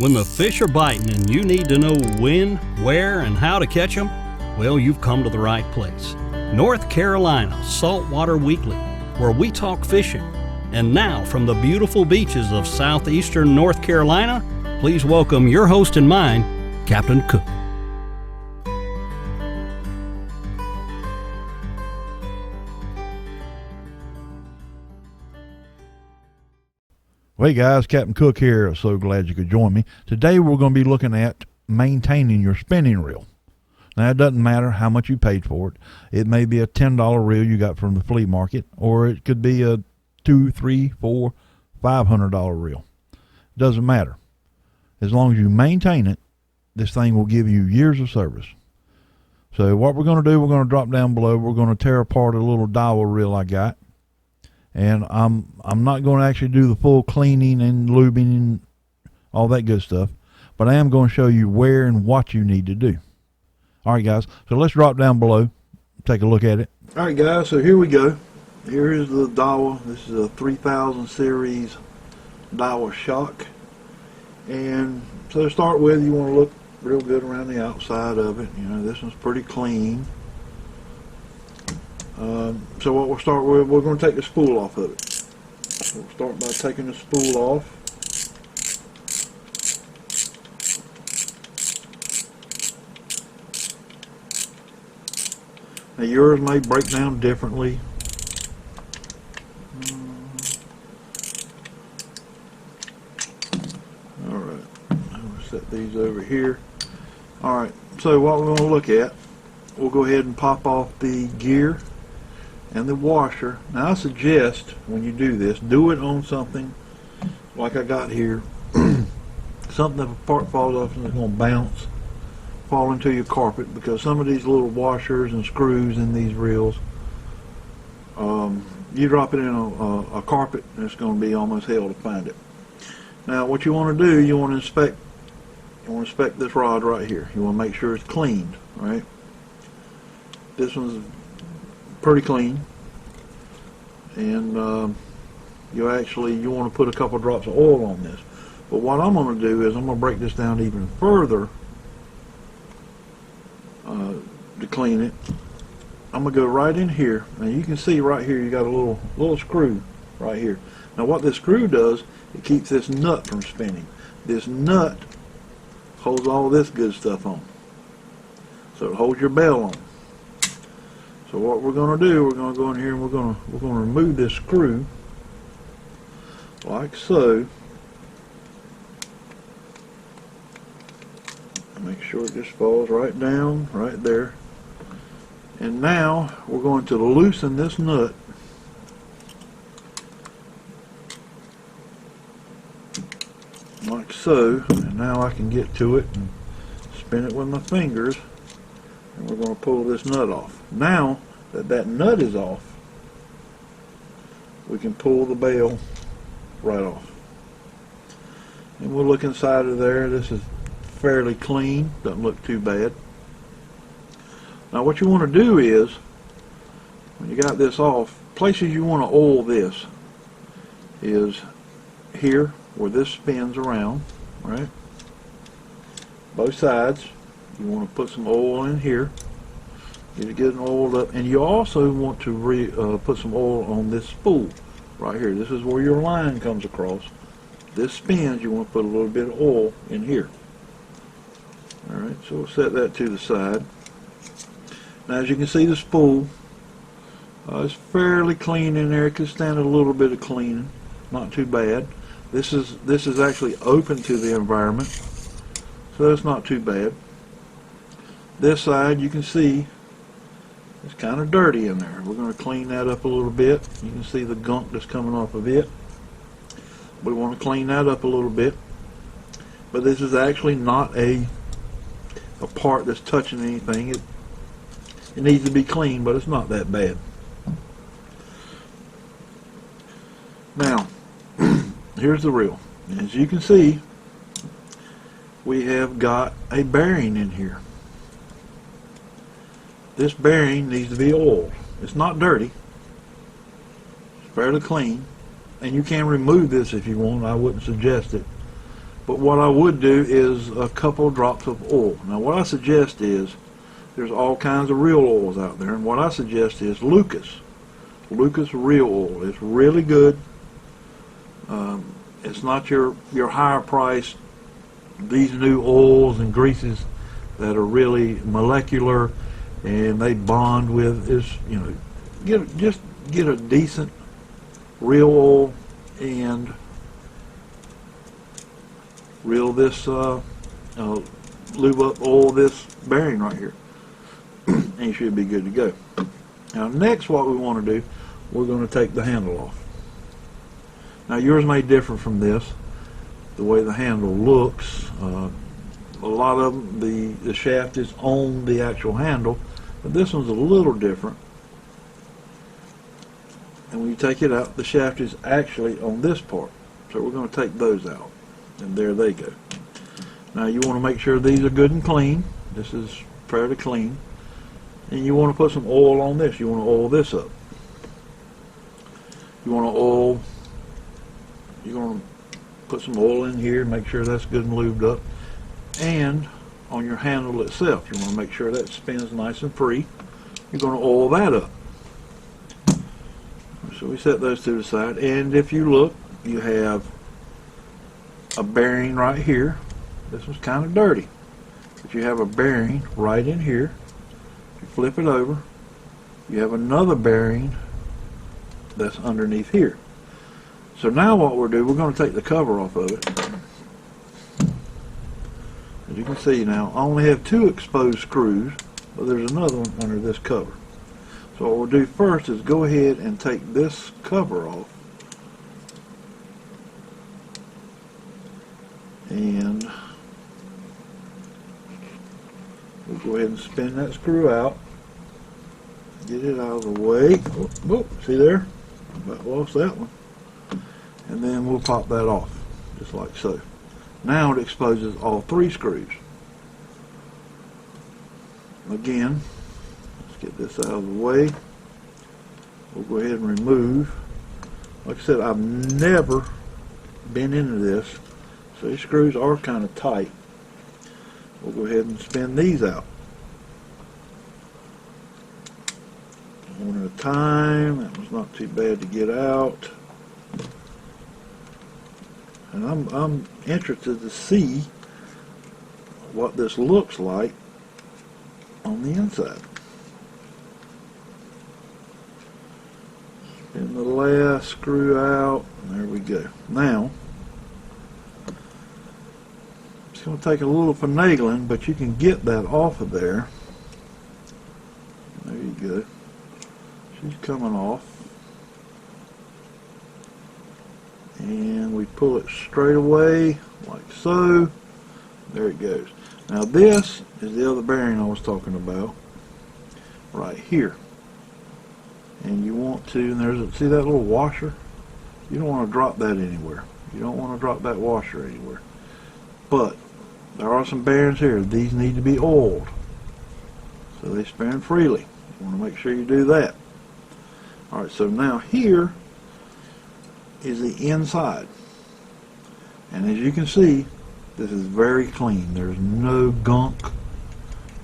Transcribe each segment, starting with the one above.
When the fish are biting and you need to know when, where, and how to catch them, well, you've come to the right place. North Carolina Saltwater Weekly, where we talk fishing. And now, from the beautiful beaches of southeastern North Carolina, please welcome your host and mine, Captain Cook. Hey guys, Captain Cook here. So glad you could join me. Today we're going to be looking at maintaining your spinning reel. Now it doesn't matter how much you paid for it. It may be a $10 reel you got from the flea market, or it could be a $200, $300, $400, $500 reel. Doesn't matter. As long as you maintain it, this thing will give you years of service. So what we're going to do, we're going to drop down below. We're going to tear apart a little dowel reel I got. And I'm not going to actually do the full cleaning and lubing and all that good stuff, but I am going to show you where and what you need to do. All right, guys, so let's drop down below, take a look at it. All right, guys, so here we go. Here is the dowel. This is a 3000 series dowel shock. And so to start with, you want to look real good around the outside of it. You know, this one's pretty clean. So what we'll start with, we're going to take the spool off of it. We'll start by taking the spool off. Now yours may break down differently. Alright, I'll set these over here. Alright, so what we're going to look at, we'll go ahead and pop off the gear and the washer. Now I suggest when you do this, do it on something like I got here. Something that a part falls off and it's going to bounce, fall into your carpet, because some of these little washers and screws in these reels, you drop it in a carpet and it's going to be almost hell to find it. Now what you want to do, you want to inspect this rod right here. You want to make sure it's cleaned, right? This one's pretty clean, and you want to put a couple drops of oil on this. But what I'm going to do is I'm going to break this down even further to clean it. I'm going to go right in here, and you can see right here you got a little screw right here. Now what this screw does, it keeps this nut from spinning. This nut holds all this good stuff on, so it holds your bell on. So what we're going to do, we're going to go in here and we're going to remove this screw like so. Make sure it just falls right down right there. And now we're going to loosen this nut. Like so. And now I can get to it and spin it with my fingers. And we're going to pull this nut off. Now that nut is off, we can pull the bell right off. And we'll look inside of there. This is fairly clean, doesn't look too bad. Now what you want to do is, when you got this off, places you want to oil this is here where this spins around, right? Both sides. You want to put some oil in here, get it getting oiled up, and you also want to put some oil on this spool right here. This is where your line comes across. This spins, you want to put a little bit of oil in here. Alright, so we'll set that to the side. Now as you can see, the spool is fairly clean in there. It could stand a little bit of cleaning, not too bad. This is actually open to the environment, so it's not too bad. This side, you can see it's kind of dirty in there. We're going to clean that up a little bit. You can see the gunk that's coming off of it. We want to clean that up a little bit. But this is actually not a part that's touching anything. It needs to be clean, but it's not that bad. Now, here's the reel. As you can see, we have got a bearing in here. This bearing needs to be oiled. It's not dirty. It's fairly clean. And you can remove this if you want. I wouldn't suggest it. But what I would do is a couple drops of oil. Now what I suggest is, there's all kinds of real oils out there, and what I suggest is Lucas real oil. It's really good. It's not your higher price, these new oils and greases that are really molecular and they bond with. Is, you know, just get a decent real oil and reel this lube up oil this bearing right here, and you should be good to go. Now next, what we want to do, we're going to take the handle off. Now yours may differ from this, the way the handle looks. A lot of them, the shaft is on the actual handle, but this one's a little different. And when you take it out, the shaft is actually on this part. So we're going to take those out, and there they go. Now you want to make sure these are good and clean. This is fairly clean. And you want to put some oil on this. You want to oil this up. You want to oil, you're going to put some oil in here, make sure that's good and lubed up. And on your handle itself, you want to make sure that spins nice and free. You're going to oil that up. So we set those to the side, and if you look, you have a bearing right here. This was kind of dirty, but you have a bearing right in here. If you flip it over, you have another bearing that's underneath here. So now what we'll do, we're going to take the cover off of it. As you can see now, I only have 2 exposed screws, but there's another one under this cover. So what we'll do first is go ahead and take this cover off. And we'll go ahead and spin that screw out. Get it out of the way. Oh, see there? About lost that one. And then we'll pop that off, just like so. Now it exposes all 3 screws. Again, let's get this out of the way. We'll go ahead and remove. Like I said, I've never been into this, so these screws are kind of tight. We'll go ahead and spin these out. One at a time. That was not too bad to get out. And I'm interested to see what this looks like on the inside. Spin the last screw out, and there we go. Now, it's going to take a little finagling, but you can get that off of there. There you go. She's coming off. And we pull it straight away, like so. There it goes. Now this is the other bearing I was talking about, right here. And you want to, and there's, see that little washer? You don't want to drop that anywhere. You don't want to drop that washer anywhere. But there are some bearings here. These need to be oiled, so they spin freely. You want to make sure you do that. Alright, so now here is the inside, and as you can see, this is very clean. There's no gunk.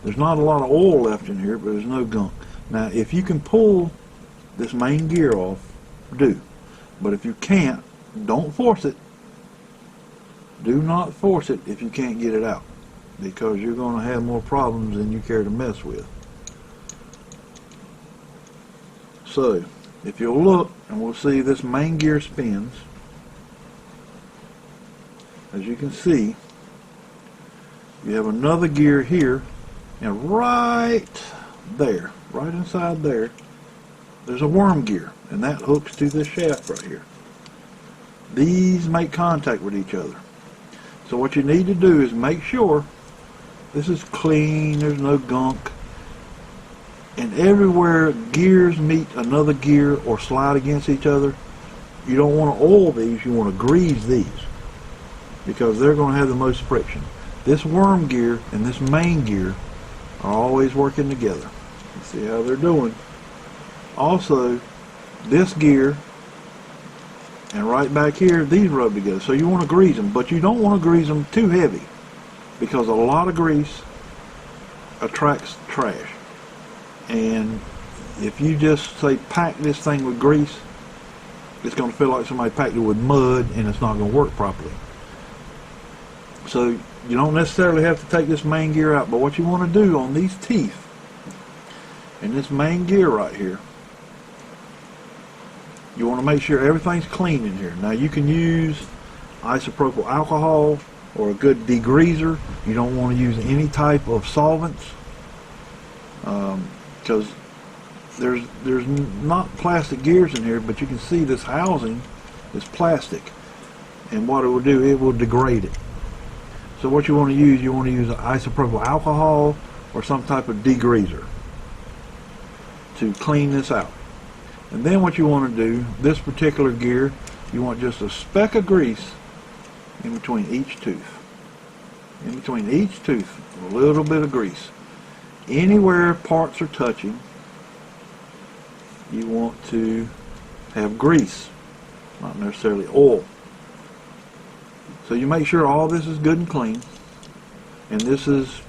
There's not a lot of oil left in here, but there's no gunk. Now if you can pull this main gear off, do. But if you can't, don't force it. Do not force it if you can't get it out, because you're going to have more problems than you care to mess with. So if you'll look, and we'll see this main gear spins. As you can see, you have another gear here, and right there, right inside there, there's a worm gear, and that hooks to this shaft right here. These make contact with each other. So what you need to do is make sure this is clean, there's no gunk. And everywhere gears meet another gear or slide against each other, you don't want to oil these, you want to grease these, because they're going to have the most friction. This worm gear and this main gear are always working together. You see how they're doing. Also, this gear And right back here, these rub together. So you want to grease them, but you don't want to grease them too heavy, because a lot of grease attracts trash. And if you just say pack this thing with grease, it's going to feel like somebody packed it with mud, and it's not going to work properly. So you don't necessarily have to take this main gear out, but what you want to do on these teeth and this main gear right here, you want to make sure everything's clean in here. Now you can use isopropyl alcohol or a good degreaser. You don't want to use any type of solvents, because there's not plastic gears in here, but you can see this housing is plastic, and what it will do, it will degrade it. So what you want to use isopropyl alcohol or some type of degreaser to clean this out. And then what you want to do, this particular gear, you want just a speck of grease in between each tooth. In between each tooth, a little bit of grease. Anywhere parts are touching, you want to have grease, not necessarily oil. So you make sure all this is good and clean. And this is,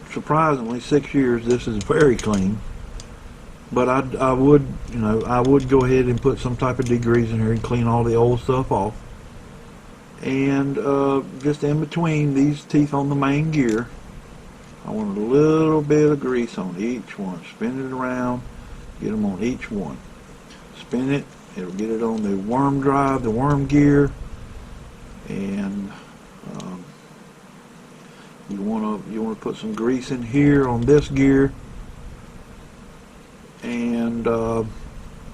surprisingly, 6 years, this is very clean. But I would go ahead and put some type of degrease in here and clean all the old stuff off. And just in between these teeth on the main gear, I want a little bit of grease on each one. Spin it around, get them on each one. Spin it, it'll get it on the worm drive, the worm gear, and you want to put some grease in here on this gear. And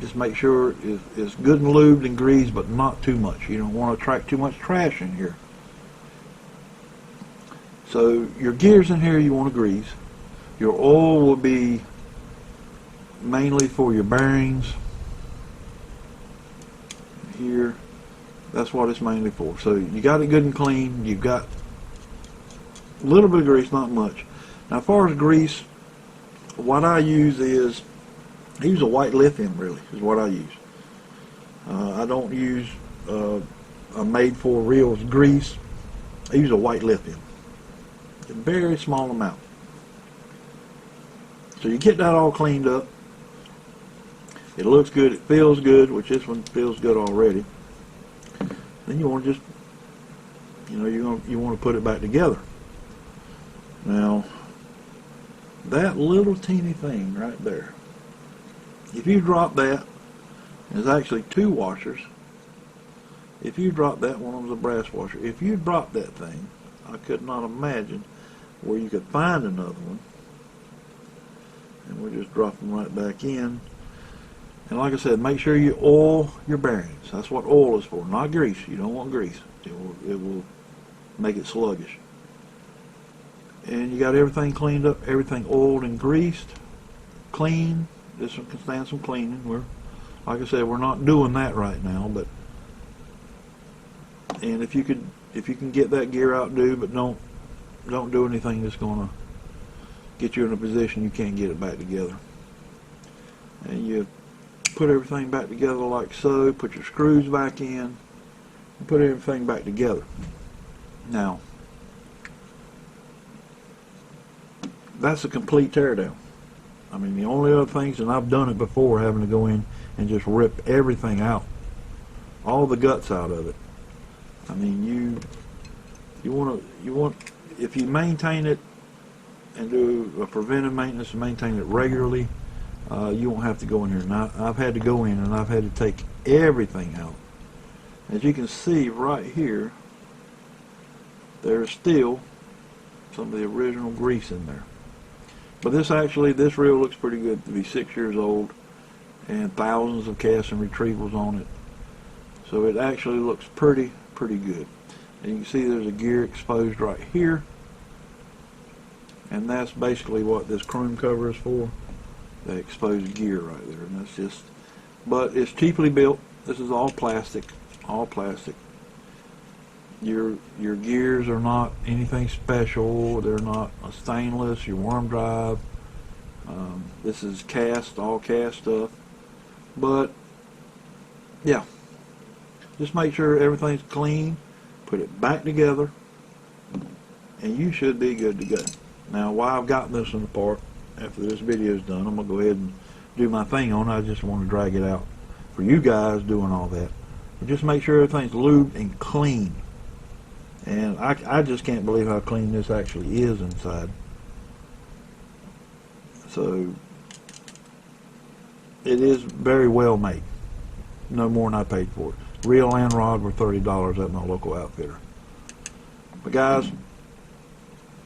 just make sure it's good and lubed and greased, but not too much. You don't want to attract too much trash in here. So your gears in here you want to grease. Your oil will be mainly for your bearings. Here, that's what it's mainly for. So you got it good and clean. You've got a little bit of grease, not much. Now as far as grease, what I use is, I use a white lithium, really, is what I use. I don't use a made-for real grease. I use a white lithium. A very small amount. So you get that all cleaned up. It looks good, it feels good, which this one feels good already. Then you want to just, you want to put it back together. Now, that little teeny thing right there, if you drop that, there's actually 2 washers. If you drop that, one of them's a brass washer. If you drop that thing, I could not imagine where you could find another one. And we'll just drop them right back in. And like I said, make sure you oil your bearings. That's what oil is for, not grease. You don't want grease. It will make it sluggish. And you got everything cleaned up, everything oiled and greased, clean. This one can stand some cleaning. Like I said, we're not doing that right now, but and if you can get that gear out, but don't do anything that's gonna get you in a position you can't get it back together. And you put everything back together like so. Put your screws back in, and put everything back together. Now, that's a complete teardown. I mean, the only other things, and I've done it before, having to go in and just rip everything out, all the guts out of it. I mean, you want if you maintain it and do a preventive maintenance and maintain it regularly, you won't have to go in here. Now, I've had to go in and I've had to take everything out. As you can see right here, there's still some of the original grease in there. But this reel looks pretty good to be 6 years old and thousands of casts and retrievals on it. So it actually looks pretty good. And you can see there's a gear exposed right here. And that's basically what this chrome cover is for. The exposed gear right there. And that's just, but it's cheaply built. This is all plastic. All plastic. Your gears are not anything special. They're not a stainless. Your worm drive. This is cast, all cast stuff. But yeah, Just make sure everything's clean, put it back together, and you should be good to go. Now, while I've gotten this one apart, after this video is done, I'm going to go ahead and do my thing on it. I just want to drag it out for you guys doing all that. But just make sure everything's lubed and clean. And I just can't believe how clean this actually is inside. So, it is very well made. No more than I paid for it. Reel and rod were $30 at my local outfitter. But guys,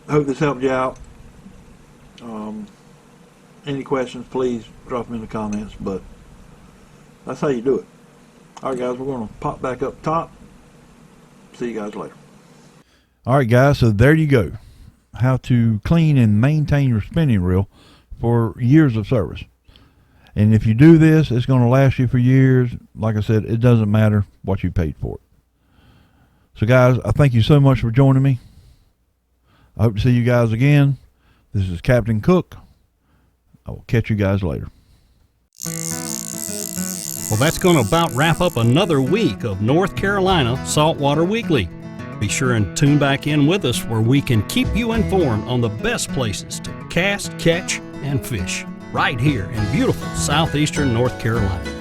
I hope this helped you out. Any questions, please drop them in the comments, but that's how you do it. Alright guys, we're going to pop back up top. See you guys later. Alright guys, so there you go. How to clean and maintain your spinning reel for years of service. And if you do this, it's going to last you for years. Like I said, it doesn't matter what you paid for it. So guys, I thank you so much for joining me. I hope to see you guys again. This is Captain Cook. I will catch you guys later. Well, that's going to about wrap up another week of North Carolina Saltwater Weekly. Be sure and tune back in with us where we can keep you informed on the best places to cast, catch, and fish right here in beautiful southeastern North Carolina.